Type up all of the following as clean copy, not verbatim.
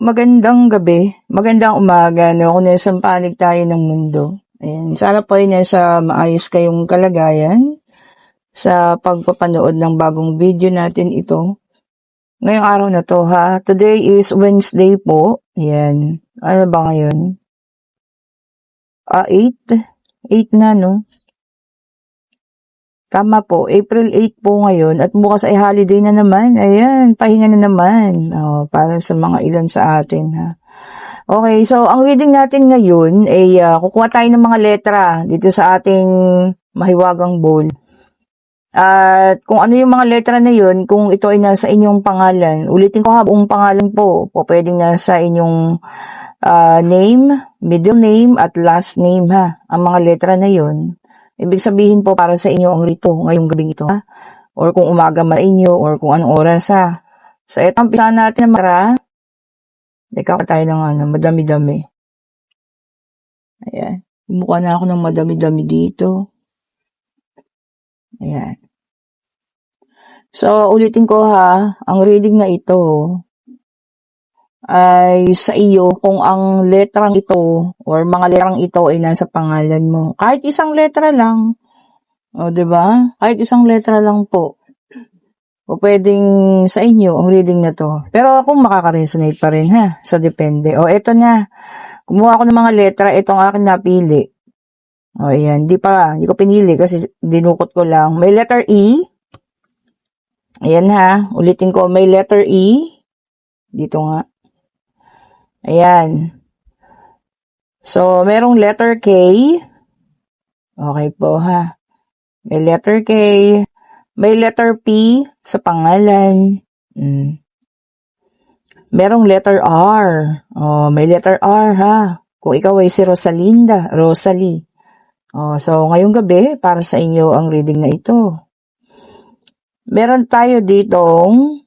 Magandang gabi, magandang umaga 'no, kung nasang panig tayo ng mundo. Ayan, sana po ay nasa maayos kayong kalagayan sa pagpapanood ng bagong video natin ito. Ngayong araw na 'to ha, today is Wednesday po, ayan. Ano ba ngayon? 8? 8 na 'no? Tama po, April 8 po ngayon at bukas ay holiday na naman. Ayan, pahinga na naman. Para sa mga ilan sa atin ha. Okay, so ang reading natin ngayon ay kukuha tayo ng mga letra dito sa ating mahiwagang bowl. At kung ano yung mga letra na yun, kung ito ay nasa inyong pangalan, ulitin ko ha, buong pangalan po pwedeng nasa inyong name, middle name at last name ha, ang mga letra na yun. Ibig sabihin po para sa inyo ang rito ngayong gabing ito ha, or kung umaga man inyo or kung anong oras ha. So ito ang pisa natin ng mara. Teka tayo ng madami-dami. Ayan. Bumuka na ako ng madami-dami dito. Ayan. So, ulitin ko ha, ang reading na ito ay sa iyo kung ang letrang ito or mga letrang ito ay nasa pangalan mo. Kahit isang letra lang. O, diba? Kahit isang letra lang po. O pwedeng sa inyo ang reading na to. Pero kung makaka-resonate pa rin ha. So, depende. O, eto na. Kumuha ako ng mga letra. Itong akin napili. O, ayan. Hindi ko pinili kasi dinukot ko lang. May letter E. Ayan ha. Ulitin ko. May letter E. Dito nga. Ayan. So, merong letter K. Okay po ha. May letter K. May letter P sa pangalan. Merong letter R. May letter R ha. Kung ikaw ay si Rosalinda, Rosalie. So, ngayong gabi, para sa inyo ang reading na ito. Meron tayo ditong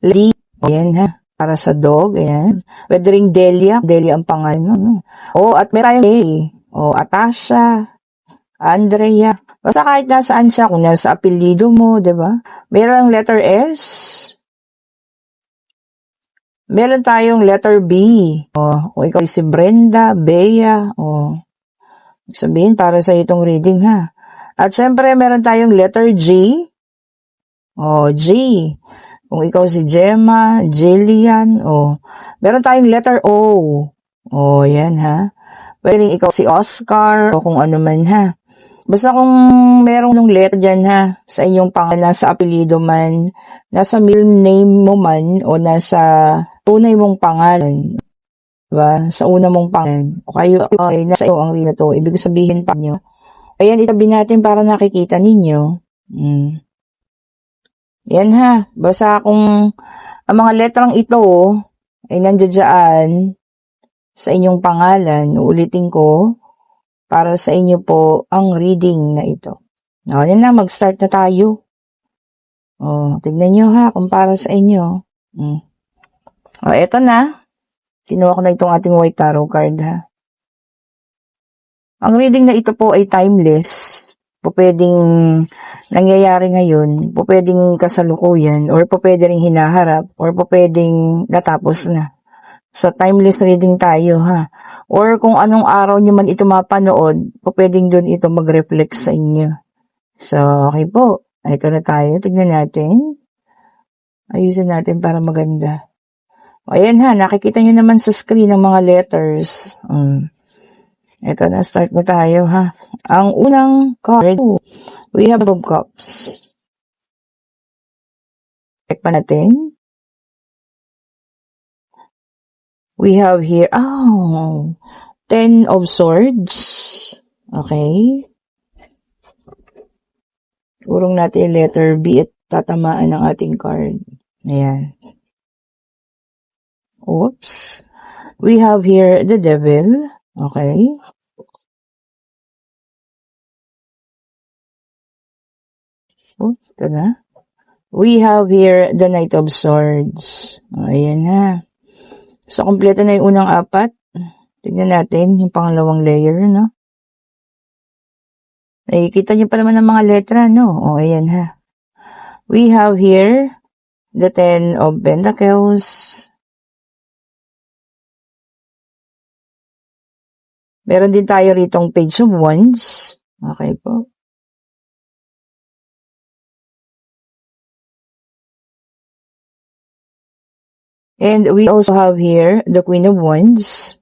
Lee. Ayan ha. Para sa dog, ayan. Pwede ring Delia. Delia ang pangalan. At meron tayong A. Atasha, Andrea. Basta kahit nasaan siya, kung nasa apelyido mo, diba? Meron letter S. Meron tayong letter B. Kung ikaw si Brenda, Bea, sabihin para sa itong reading ha. At syempre, meron tayong letter G. G. Kung ikaw si Gemma, Jillian, meron tayong letter O. Yan ha. Pwede ikaw si Oscar, o kung ano man ha. Basta kung merong nung letter dyan ha, sa inyong pangalan, nasa apelyido man, nasa middle name mo man, o nasa tunay mong pangalan, diba? Sa una mong pangalan, o kayo, nasa iyo ang reading na to, ibig sabihin pa nyo. Ayan, itabi natin para nakikita ninyo. Yan ha. Basta kung ang mga letrang ito ay nandiyan dyan sa inyong pangalan, ulitin ko, para sa inyo po ang reading na ito. Yan na, mag-start na tayo. Tignan nyo ha, kung para sa inyo. Eto na. Kinuha ko na itong ating white tarot card ha. Ang reading na ito po ay timeless. Pwedeng nangyayari ngayon, pwedeng kasalukuyan, or pwede ring hinaharap, or pwedeng natapos na. So, timeless reading tayo ha. Or kung anong araw nyo man ito mapanood, pwedeng doon ito mag-reflect sa inyo. So, okay po. Ito na tayo. Tignan natin. Ayusin natin para maganda. Ayan ha, nakikita nyo naman sa screen ang mga letters. Ito na, start na tayo ha. Ang unang card, we have of cups. Check pa natin. We have here, 10 of swords. Okay. Urong natin yung letter B at tatamaan ng ating card. Ayan. Oops. We have here the devil. Okay. Ito na. We have here the Knight of Swords. Ayan ha. So, kompleto na yung unang 4. Tignan natin yung pangalawang layer, no? Kita nyo pa naman ang mga letra, no? Ayan ha. We have here the 10 of Pentacles. Meron din tayo ritong Page of Wands. Okay po. And we also have here the Queen of Wands.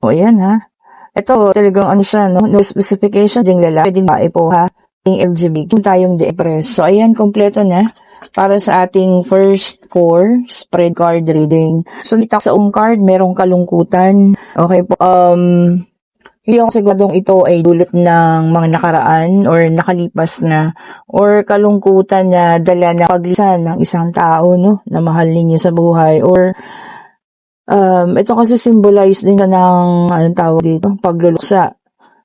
O, ayan ha. Ito, talagang ano siya, no? No specification, ding lalaki, ding bae po ha. Ding LGBT, kung tayong depressed. So, ayan, kompleto na para sa ating first 4 spread card reading. So, dito sa card, merong kalungkutan. Okay po, hindi ako siguradong ito ay dulot ng mga nakaraan or nakalipas na or kalungkutan na dala ng paglisan ng isang tao, no, na mahal ninyo sa buhay or ito kasi symbolize din ng anong tawag dito, pagluluksa.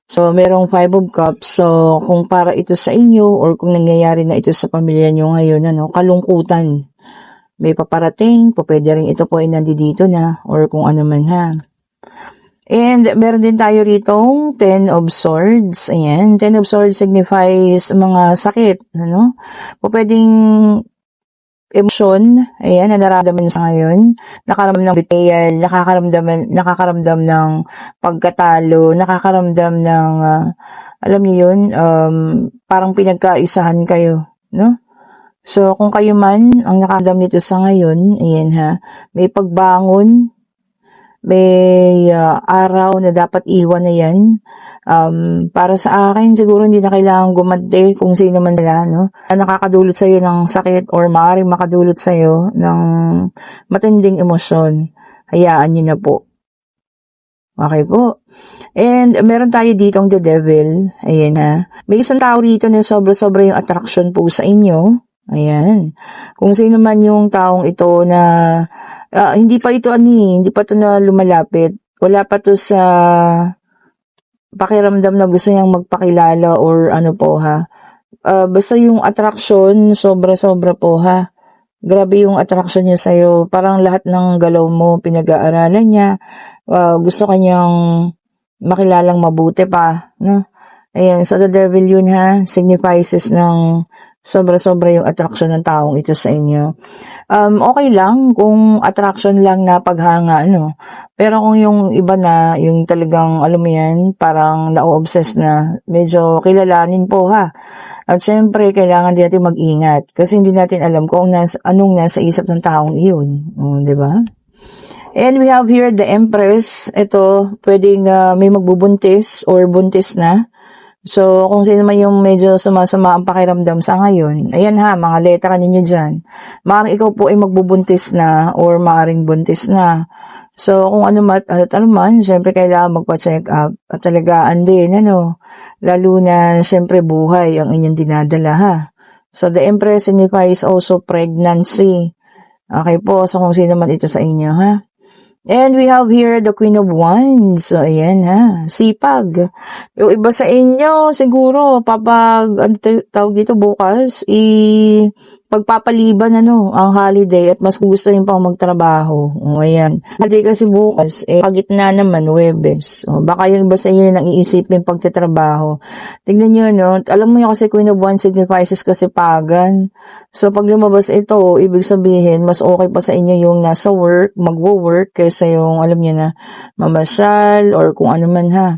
So, merong 5 of Cups. So, kung para ito sa inyo or kung nangyayari na ito sa pamilya nyo ngayon, ano, kalungkutan. May paparating, pwede rin ito po ay nandito na or kung ano man ha. And meron din tayo ritong 10 of Swords. Ayan, 10 of Swords signifies mga sakit, ano? Pwedeng emosyon, ayan, na nararamdaman sa ngayon. Nakaramdam ng betrayal, nakakaramdam ng pagkatalo, nakakaramdam ng, alam niyo yun, parang pinagkaisahan kayo, no? So, kung kayo man ang nakaramdam nito sa ngayon, ayan ha, may pagbangon, may araw na dapat iwan na yan. Para sa akin, siguro hindi na kailangan gumanti kung sino man sila, no? Nakakadulot sa'yo ng sakit or maaaring makadulot sa'yo ng matinding emosyon. Hayaan nyo na po. Okay po. And meron tayo ditong the devil. Ayan ha. May isang tao rito na sobra-sobra yung attraction po sa inyo. Ayan. Kung sino man yung taong ito na hindi pa ito hindi pa ito na lumalapit. Wala pa to sa pakiramdam na gusto niyang magpakilala or ano po ha. Basta yung attraction, sobra-sobra po ha. Grabe yung attraction niya sa'yo. Parang lahat ng galaw mo, pinag-aaralan niya. Gusto kanyang makilalang mabuti pa. No? Ayan, so the devil yun ha. Signifies ng sobra-sobra yung attraction ng taong ito sa inyo. Okay lang kung attraction lang na paghanga, ano. Pero kung yung iba na, yung talagang, alam mo yan, parang na-obsess na, medyo kilalanin po ha. At syempre, kailangan din natin mag-ingat. Kasi hindi natin alam kung anong nasa isip ng taong iyon. Di ba? And we have here the Empress. Ito, pwedeng may magbubuntis or buntis na. So, kung sino man yung medyo sumasama ang pakiramdam sa ngayon, ayan ha, mga letra ninyo dyan. Maaring ikaw po ay magbubuntis na or maaring buntis na. So, kung ano man, syempre kailangan magpa-check up at talagaan din, ano. Lalo na, syempre buhay ang inyong dinadala ha. So, the Empress signifies also pregnancy. Okay po, so kung sino man ito sa inyo ha. And we have here the Queen of Wands. So, ayan ha. Sipag. Yung iba sa inyo, siguro, tawag dito bukas, pagpapaliban ang holiday at mas gusto rin pang magtrabaho. O, ayan. Holiday kasi bukas, pagitna naman, Huwebes. O, baka yung iba sa inyo nang iisipin pagtatrabaho. Tignan nyo, no? Alam mo yung kasi Queen of Wands signifies kasipagan. So, pag lumabas ito, ibig sabihin, mas okay pa sa inyo yung nasa work, magwo-work, kaysa yung, alam niyo na, mamasyal, or kung ano man ha.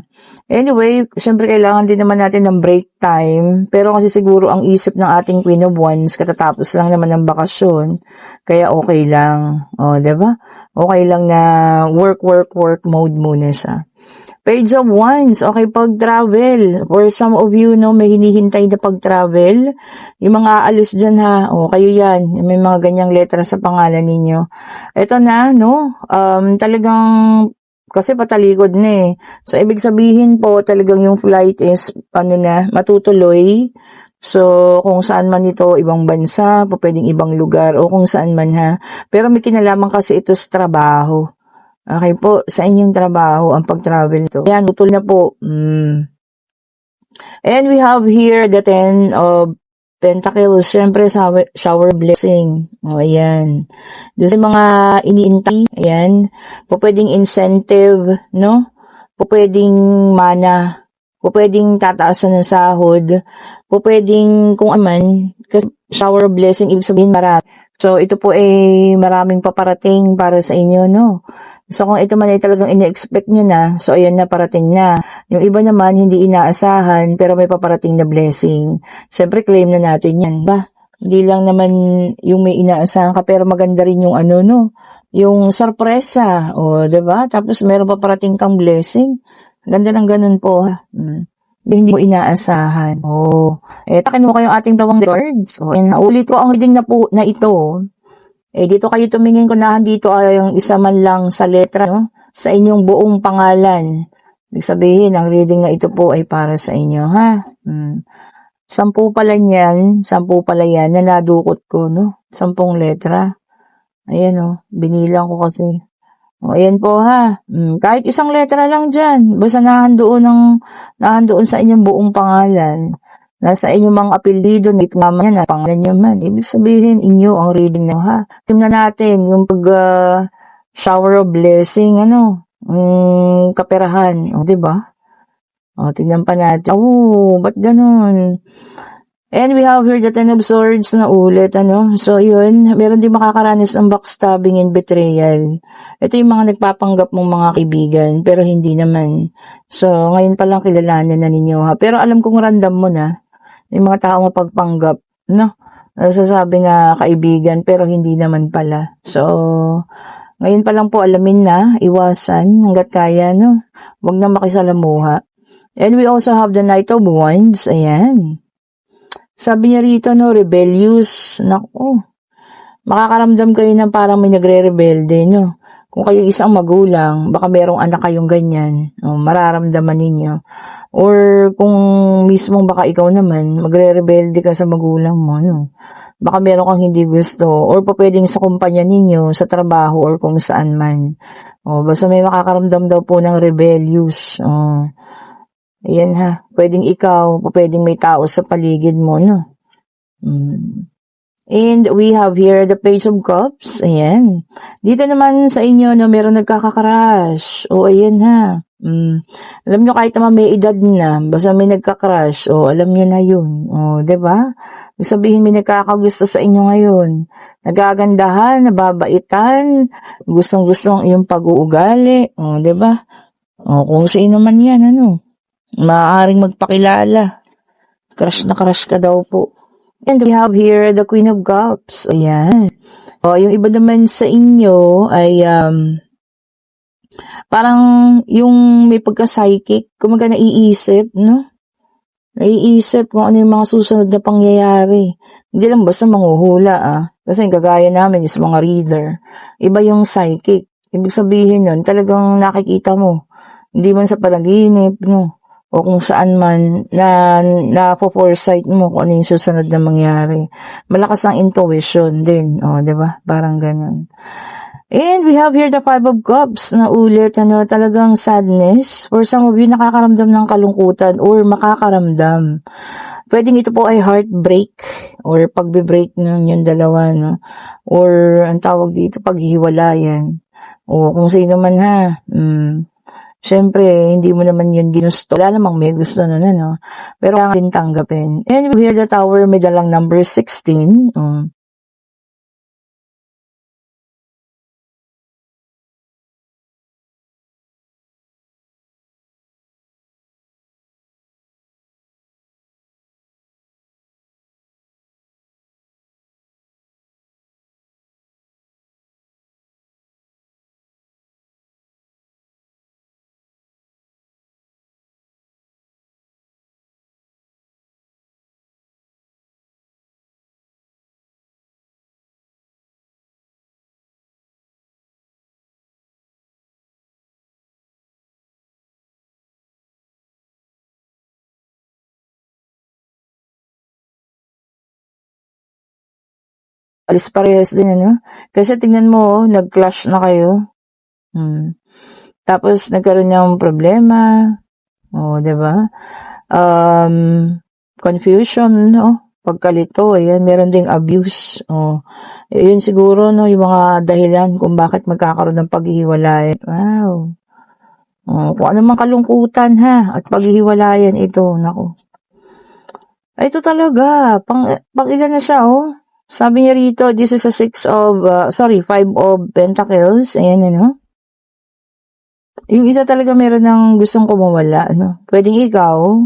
Anyway, syempre kailangan din naman natin ng break time, pero kasi siguro ang isip ng ating Queen of Wands, katatapos lang naman ng bakasyon, kaya okay lang. O, diba? Okay lang na work mode muna siya. Page of Wands, okay, pag-travel. For some of you, no, may hinihintay na pag-travel. Yung mga aalis dyan, ha, o, kayo yan. May mga ganyang letra sa pangalan ninyo. Ito na, no, talagang, kasi patalikod na So, ibig sabihin po, talagang yung flight is, matutuloy. So, kung saan man ito, ibang bansa, pwedeng ibang lugar, o kung saan man ha. Pero may kinalaman kasi ito sa trabaho. Okay po, sa inyong trabaho, ang pag-travel ito. Ayan, tutul na po. And we have here the 10 of Pentacles. Siyempre, shower blessing. O, ayan. Doon sa mga iniintay, ayan. Pwedeng incentive, no? Pwedeng mana. Pwedeng tataasan ng sahod. Pwedeng kung aman. Kasi shower blessing, ibig sabihin marami. So, ito po ay maraming paparating para sa inyo, no? So, kung ito man ay talagang ine-expect nyo na, so ayan na, parating na. Yung iba naman, hindi inaasahan, pero may paparating na blessing. Siyempre, claim na natin yan. Hindi lang naman yung may inaasahan ka, pero maganda rin yung ano, no? Yung sorpresa, o, diba? Tapos, meron pa parating kang blessing. Ganda ng ganun po, ha? Hindi mo inaasahan. Kinuha ko yung ating tawang records. Ulit ko ang reading na po na ito. Dito kayo tumingin kung dito ay yung isa man lang sa letra, no? Sa inyong buong pangalan. Ibig sabihin, ang reading na ito po ay para sa inyo, ha? 10 pala yan, 10 pala yan, na nadukot ko, no? 10 letra. Ayan, binilang ko kasi. Ayan po, ha? Kahit isang letra lang dyan, basta nahandoon sa inyong buong pangalan. Nasa inyong mga apelido, naman yan, pangalan nyo man. Ibig sabihin, inyo ang reading na, ha? Tingnan natin, yung shower of blessing, kaperahan, diba? Tingnan pa natin. Ba't ganun? And we have here the Ten of Swords na ulit, So, yun, meron din makakaranas ng backstabbing and betrayal. Ito yung mga nagpapanggap mong mga kaibigan, pero hindi naman. So, ngayon pa lang kilalanin na ninyo, ha? Pero alam kong random mo na. Yung mga tao mapagpanggap, nasasabi nga kaibigan, pero hindi naman pala. So, ngayon pa lang po alamin na, iwasan hanggat kaya, Huwag na makisalamuha. And we also have the Knight of Wands. Ayan. Sabi niya rito, rebellious. Makakaramdam kayo ng parang may nagre-rebelde, Kung kayo isang magulang, baka merong anak kayong ganyan. Mararamdaman ninyo. Or kung mismong baka ikaw naman, magre-rebelde ka sa magulang mo, Baka meron kang hindi gusto. Or pwedeng sa kumpanya ninyo, sa trabaho, or kung saan man. Basta may makakaramdam daw po ng rebellious. Ayan, ha. Pwedeng ikaw, pwedeng may tao sa paligid mo, And we have here the Page of Cups. Ayan. Dito naman sa inyo, meron nagkakakrush. Ayan, ha. Alam nyo, kahit naman may edad na, basta may nagkakrush, alam nyo na yun. Diba? Ibig sabihin, may nagkakagusto sa inyo ngayon. Nagagandahan, nababaitan, gustong-gustong iyong pag-uugali. Diba? Kung sino man yan, maaaring magpakilala. Crush na crush ka daw po. And we have here the Queen of Cups. Ayan. Yung iba naman sa inyo ay parang yung may pagka-psychic, kumaga naiisip, Naiisip kung ano yung mga susunod na pangyayari. Hindi lang basta manghuhula, Kasi kagaya namin is mga reader. Iba yung psychic. Ibig sabihin nun, talagang nakikita mo. Hindi man sa panaginip, O kung saan man na foresight mo kung ano yung susunod na mangyari. Malakas ang intuition din, diba? Parang ganun. And we have here the Five of Cups na ulit, talagang sadness. For some of you, nakakaramdam ng kalungkutan or makakaramdam. Pwedeng ito po ay heartbreak or pagbe-break yung dalawa, Or ang tawag dito, paghihiwalayan. O kung sino man, ha. Siyempre, hindi mo naman yun ginusto. Wala namang may gusto nun, Pero kailangan din tanggapin. And we hear the Tower, may dalang number 16. Alis parehas din, Kasi tingnan mo, nag-clash na kayo. Tapos, nagkaroon ng problema. Diba? Confusion, Pagkalito, ayan, meron ding abuse. Yun siguro, yung mga dahilan kung bakit magkakaroon ng paghihiwalay. Wow. Kung ano mang kalungkutan, ha, at paghihiwalayan ito, nako. Ito talaga, pang ilan na siya, Sabi niya rito, this is a 5 of Pentacles. Ayan, Yung isa talaga meron ng gustong kumawala, ano. Pwedeng ikaw,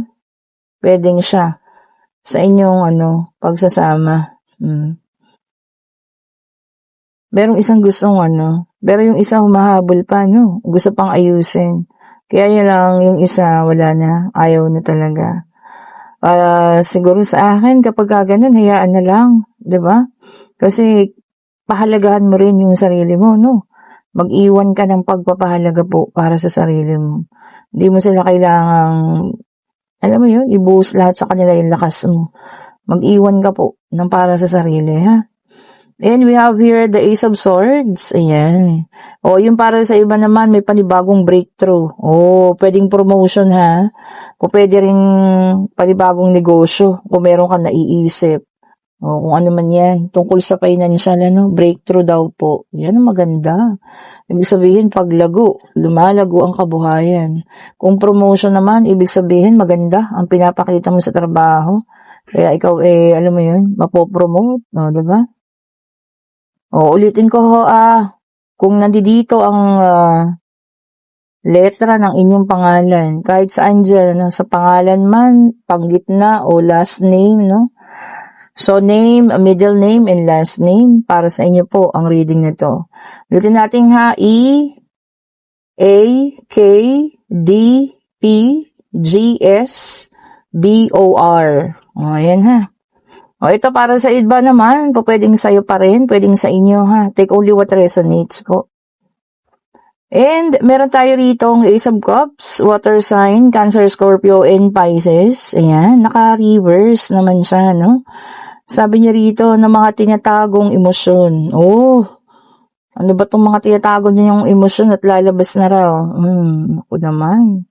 pwedeng siya sa inyong pagsasama. Merong isang gustong pero yung isa humahabol pa, no? Gusto pang ayusin. Kaya yun lang, yung isa wala na, ayaw na talaga. Siguro sa akin, kapag ganun, hayaan na lang, 'di ba? Kasi pahalagahan mo rin yung sarili mo, no? Mag-iwan ka ng pagpapahalaga po para sa sarili mo. Hindi mo sila kailangang, alam mo yun, ibuhos lahat sa kanila yung lakas mo. Mag-iwan ka po ng para sa sarili, ha? And we have here the Ace of Swords. Ayan. O, yung para sa iba naman, may panibagong breakthrough. O, pwedeng promotion, ha? O, pwede rin panibagong negosyo kung meron ka naiisip. O, kung ano man yan. Tungkol sa financial, breakthrough daw po. Yan ang maganda. Ibig sabihin, paglago, lumalago ang kabuhayan. Kung promotion naman, ibig sabihin, maganda ang pinapakita mo sa trabaho. Kaya ikaw, alam mo yun, mapopromote. O, diba? O, ulitin ko ho, kung nandito ang letra ng inyong pangalan, kahit saan dyan, sa pangalan man, panggitna o last name, no? So, name, middle name, and last name, para sa inyo po ang reading na to. Ulitin natin ha, E, A, K, D, P, G, S, B, O, R. O, ayan ha. O, ito para sa iba naman, pwedeng sa'yo pa rin, pwedeng sa inyo ha. Take only what resonates po. And meron tayo rito ang Ace of Cups, Water Sign, Cancer, Scorpio, and Pisces. Ayan, naka-reverse naman siya, no? Sabi niya rito na mga tinatagong emosyon. Oh, ano ba itong mga tinatago niya yung emosyon at lalabas na raw? Ako naman.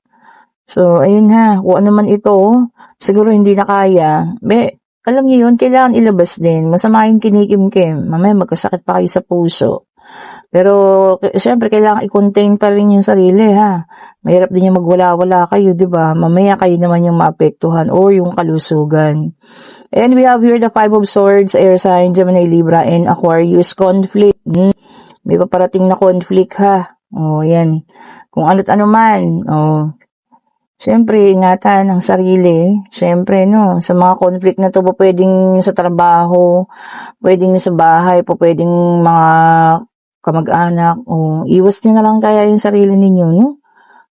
So, ayun ha, kung ano man ito, siguro hindi na kaya. Alam niyo yun, kailangan ilabas din. Masama yung kinikimkim. Mamaya magkasakit pa kayo sa puso. Pero, syempre, kailangan i-contain pa rin yung sarili, ha? Mahirap din yung magwala-wala kayo, di ba? Mamaya kayo naman yung maapektuhan or yung kalusugan. And we have here the Five of Swords, Air Sign, Gemini, Libra, and Aquarius. Conflict. May paparating na conflict, ha? O, yan. Kung ano't ano man, siyempre, ingatan ang sarili. Siyempre, no, sa mga conflict na to, pwedeng sa trabaho, pwedeng sa bahay, pwedeng mga kamag-anak, iwas nyo na lang kaya yung sarili ninyo, no?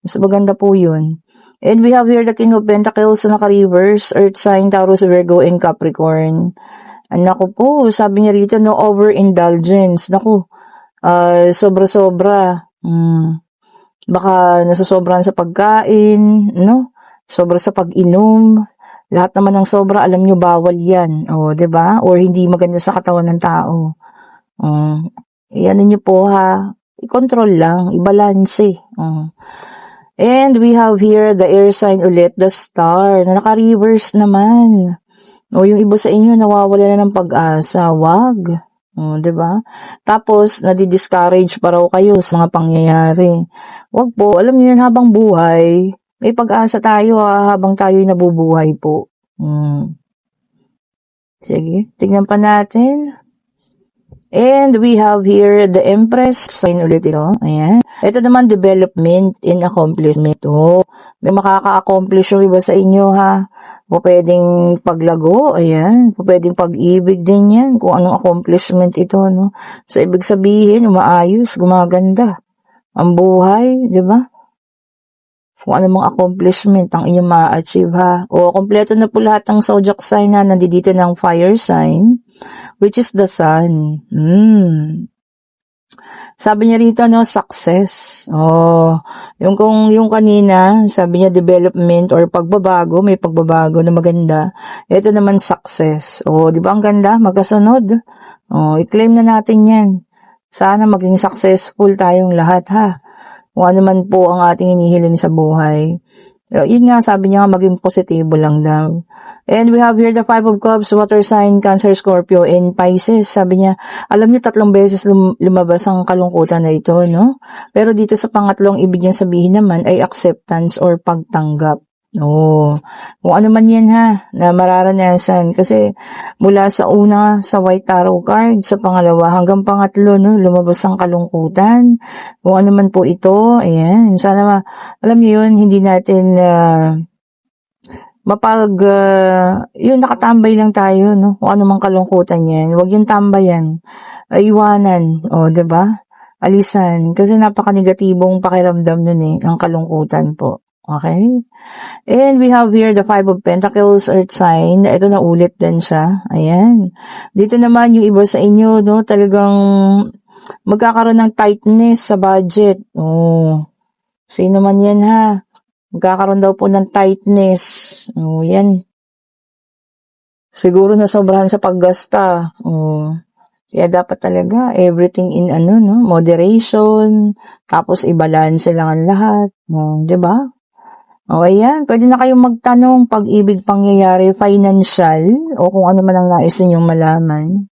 Mas maganda po yun. And we have here the King of Pentacles na naka-reverse, Earth sign, Taurus, Virgo, and Capricorn. Naku po, sabi niya rito, no overindulgence. Naku, sobra-sobra. Baka nasasobran sa pagkain, no? Sobra sa pag-inom. Lahat naman ng sobra, alam nyo, bawal yan. O, 'di ba? Or hindi maganda sa katawan ng tao. Iyan niyo po ha. I-control lang, i-balance. And we have here the air sign ulit, the star, na naka-reverse naman. O, yung iba sa inyo, nawawala na ng pag-asa. Wag. O, 'di ba? Tapos, nadi-discourage pa raw kayo sa mga pangyayari. Wag po, alam niyo yun, habang buhay, may pag-asa tayo habang tayo'y nabubuhay po. Sige, tignan pa natin. And we have here the Empress, sign ulit ito. Ayan. Ito naman, development and accomplishment. May makaka-accomplish yung iba sa inyo ha. O pwedeng paglago, ayan. O pwedeng pag-ibig din yan. Kung anong accomplishment ito, no. So, ibig sabihin, umaayos, gumaganda ang buhay, di ba? Kung ano mga accomplishment ang inyong ma-achieve ha. O, kompleto na po lahat ng zodiac sign na nandito ng fire sign, which is the sun. Sabi niya rito, no, success. Yung kanina, sabi niya development or pagbabago, may pagbabago na maganda. Ito naman success. Di ba ang ganda? Magkasunod. I-claim na natin yan. Sana maging successful tayong lahat ha. Kung ano man po ang ating hinihilin sa buhay. Yun nga, sabi niya maging positibo lang daw. And we have here the Five of Cups, Water sign, Cancer, Scorpio, and Pisces. Sabi niya, alam niyo 3 beses lumabas ang kalungkutan na ito, no? Pero dito sa pangatlong, ibig niyang sabihin naman ay acceptance or pagtanggap. Oo. Kung ano man yan ha, na mararanasan. Kasi mula sa una, sa White Tarot card, sa pangalawa hanggang pangatlo, no, lumabas ang kalungkutan. Kung ano man po ito, ayan. Sana alam niyo yun, hindi natin yun, nakatambay lang tayo, no? Kung ano mang kalungkutan yan, huwag yung tambayan. Iwanan, o, 'di ba? Alisan. Kasi napaka-negatibong pakiramdam nun ang kalungkutan po. Okay? And we have here the Five of Pentacles, Earth sign. Ito na ulit din siya. Ayan. Dito naman yung iba sa inyo, no, talagang magkakaroon ng tightness sa budget. Oh. Sino man yan ha? Magkakaroon daw po ng tightness. Oh, yan. Siguro na sobrahan sa paggasta. Oh. Kaya dapat talaga everything in moderation. Tapos i-balance lang ang lahat. Oh, 'di ba? O ayan, pwede na kayong magtanong pag-ibig pangyayari, financial, o kung ano man ang nais ninyong malaman.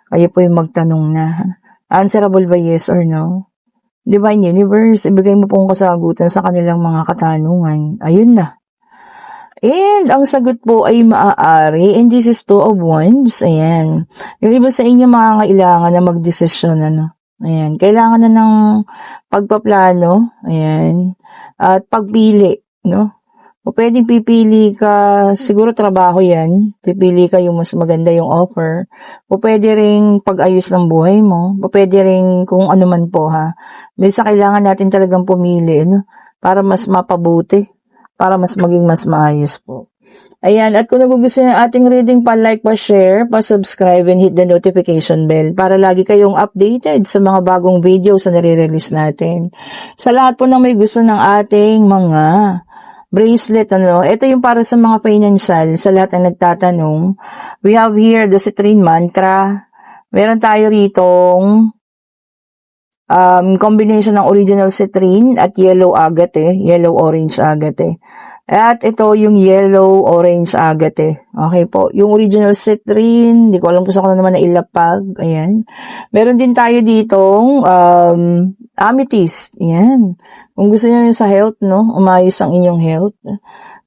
Kayo po yung magtanong na. Answerable ba yes or no? Divine Universe, ibigay mo pong kasagutan sa kanilang mga katanungan. Ayun na. And ang sagot po ay maaari, and this is Two of Wands. Ayan. Yung iba sa inyo makakailangan na magdesisyon, Ayan. Kailangan na ng pagpaplano. Ayan. At pagpili. No? O pwedeng pipili ka, siguro trabaho yan, pipili ka yung mas maganda yung offer. O pwede ring pag-ayos ng buhay mo. O pwede ring kung ano man po ha. Minsan kailangan natin talagang pumili, para mas mapabuti, para mas maging mas maayos po. Ayan, at kung nagugustuhan ng ating reading, pa-like, pa-share, pa-subscribe, and hit the notification bell para lagi kayong updated sa mga bagong videos na nire-release natin. Sa lahat po ng may gusto ng ating mga bracelet, ito yung para sa mga financial, sa lahat ng nagtatanong. We have here the citrine mantra. Meron tayo ritong combination ng original citrine at yellow agate, yellow-orange agate. At ito yung yellow-orange agate. Okay po. Yung original citrine, hindi ko alam kung saan ko na naman nailapag. Ayan. Meron din tayo ditong amethyst. Ayan. Kung gusto niyo sa health, umayos ang inyong health.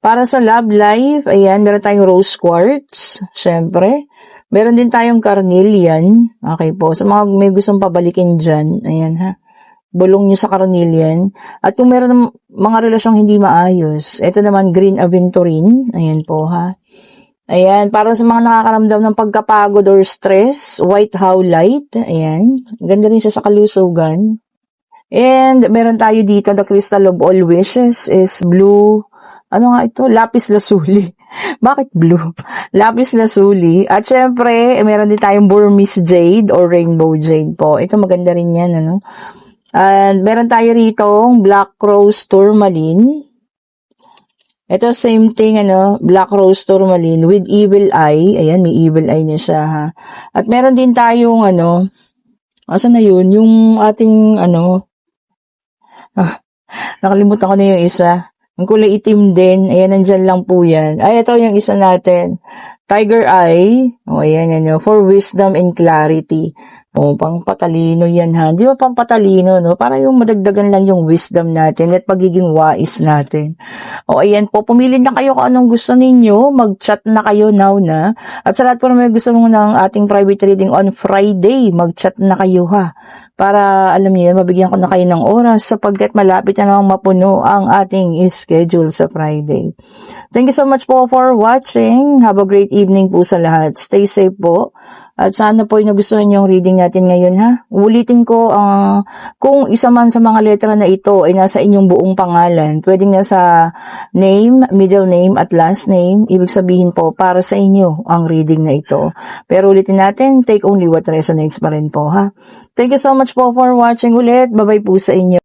Para sa love life, ayan, meron tayong rose quartz. Syempre. Meron din tayong carnelian. Okay po. Sa mga may gustong pabalikin dyan, ayan ha. Bulong nyo sa carnelian. At kung meron ng mga relasyong hindi maayos, ito naman green aventurine. Ayan po ha. Ayan, para sa mga nakakaramdam ng pagkapagod or stress, white howlite. Ayan. Ganda rin siya sa kalusugan. And meron tayo dito, the crystal of all wishes is blue. Ano nga ito? Lapis lazuli. Bakit blue? Lapis lazuli. At syempre, meron din tayong Burmese jade or rainbow jade po. Ito maganda rin yan, And meron tayo rito black rose tourmaline. Ito same thing, black rose tourmaline with evil eye. Ayan, may evil eye niya siya ha. At meron din tayong asan na yun? Yung ating nakalimutan ko na yung isa. Ang kulay itim din. Ayan, nandyan lang po yan. Ay, ito yung isa natin. Tiger eye. O, ayan, for wisdom and clarity. O, pang patalino yan ha. Di ba pang patalino, Para yung madagdagan lang yung wisdom natin at pagiging wise natin. O, ayan po. Pumili na kayo kung anong gusto ninyo. Mag-chat na kayo now na. At sa lahat po na may gusto mo ng ating private reading on Friday, mag-chat na kayo ha. Para, alam niyo, mabigyan ko na kayo ng oras sapagkat malapit na namang mapuno ang ating schedule sa Friday. Thank you so much po for watching. Have a great evening po sa lahat. Stay safe po. At sana po yung nagustuhan yung reading natin ngayon ha. Ulitin ko, kung isa man sa mga letra na ito ay nasa inyong buong pangalan, pwedeng nasa name, middle name at last name, ibig sabihin po para sa inyo ang reading na ito. Pero ulitin natin, take only what resonates pa rin po ha. Thank you so much po for watching ulit. Bye-bye po sa inyo.